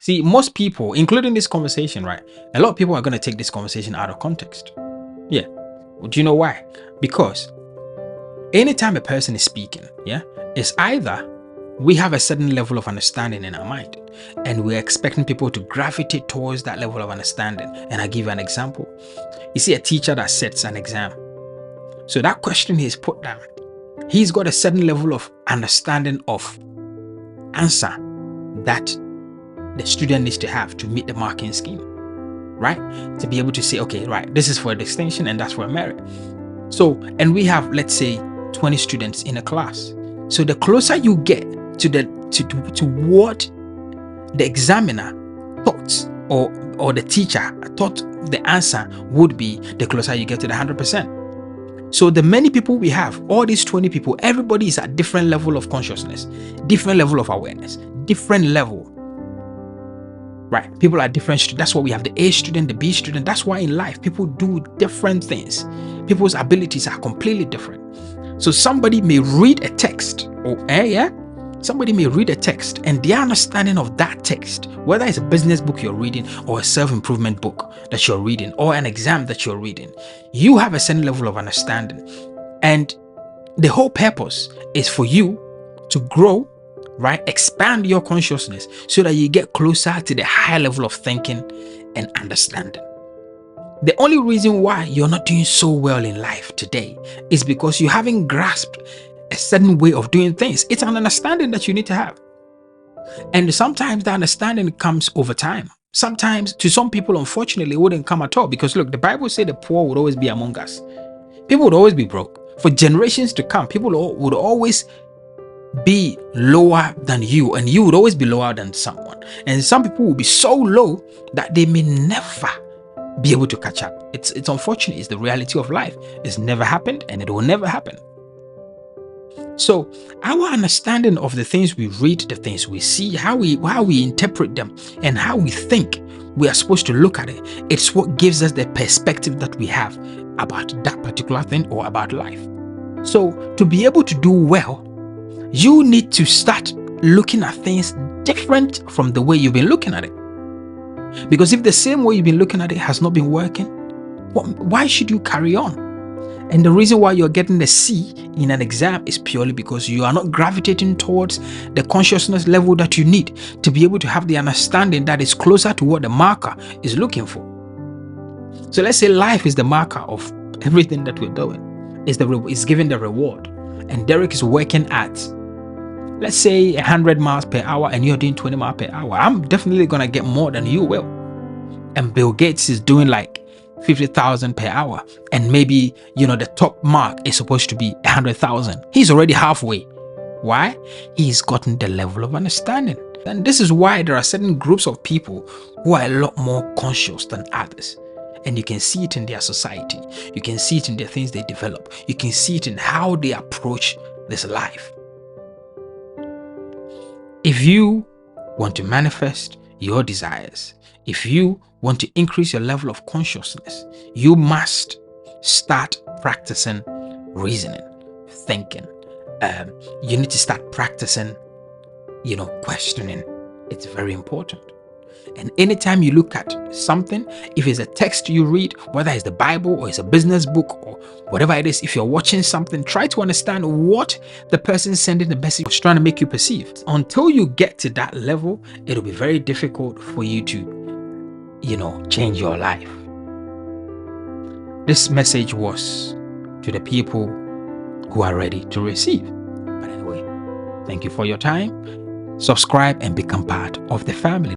See, most people, including this conversation, right? A lot of people are going to take this conversation out of context. Yeah. Do you know why? Because anytime a person is speaking, yeah, it's either we have a certain level of understanding in our mind and we're expecting people to gravitate towards that level of understanding. And I'll give you an example. You see a teacher that sets an exam. So that question is put down. He's got a certain level of understanding of answer that the student needs to have to meet the marking scheme, right? To be able to say, okay, right, this is for a distinction and that's for a merit. So, and we have, let's say, 20 students in a class. So the closer you get to to what the examiner thought or the teacher thought the answer would be, the closer you get to the 100%. So the many people we have, all these 20 people, everybody is at different level of consciousness, different level of awareness, different level. Right? People are different. That's why we have the A student, the B student. That's why in life, people do different things. People's abilities are completely different. So somebody may read a text, somebody may read a text and their understanding of that text, whether it's a business book you're reading or a self-improvement book that you're reading or an exam that you're reading, you have a certain level of understanding. And the whole purpose is for you to grow, right? Expand your consciousness so that you get closer to the higher level of thinking and understanding. The only reason why you're not doing so well in life today is because you haven't grasped a certain way of doing things. It's an understanding that you need to have. And sometimes the understanding comes over time. Sometimes to some people, unfortunately, it wouldn't come at all because look, the Bible said the poor would always be among us. People would always be broke. For generations to come, people would always be lower than you and you would always be lower than someone. And some people will be so low that they may never be able to catch up. It's unfortunate. It's the reality of life. It's never happened and it will never happen. So our understanding of the things we read, the things we see, how we interpret them and how we think we are supposed to look at it, it's what gives us the perspective that we have about that particular thing or about life. So to be able to do well, you need to start looking at things different from the way you've been looking at it. Because if the same way you've been looking at it has not been working, why should you carry on? And the reason why you're getting a C in an exam is purely because you are not gravitating towards the consciousness level that you need to be able to have the understanding that is closer to what the marker is looking for. So let's say life is the marker of everything that we're doing. It's giving the reward. And Derek is working at, let's say, 100 miles per hour and you're doing 20 miles per hour. I'm definitely going to get more than you will. And Bill Gates is doing like 50,000 per hour. And maybe, the top mark is supposed to be 100,000. He's already halfway. Why? He's gotten the level of understanding. And this is why there are certain groups of people who are a lot more conscious than others. And you can see it in their society. You can see it in the things they develop. You can see it in how they approach this life. If you want to manifest your desires, if you want to increase your level of consciousness, you must start practicing reasoning, thinking. You need to start practicing, questioning. It's very important. And anytime you look at something, if it's a text you read, whether it's the Bible or it's a business book or whatever it is, if you're watching something, try to understand what the person sending the message was trying to make you perceive. Until you get to that level, it'll be very difficult for you to, change your life. This message was to the people who are ready to receive. But anyway, thank you for your time. Subscribe and become part of the family.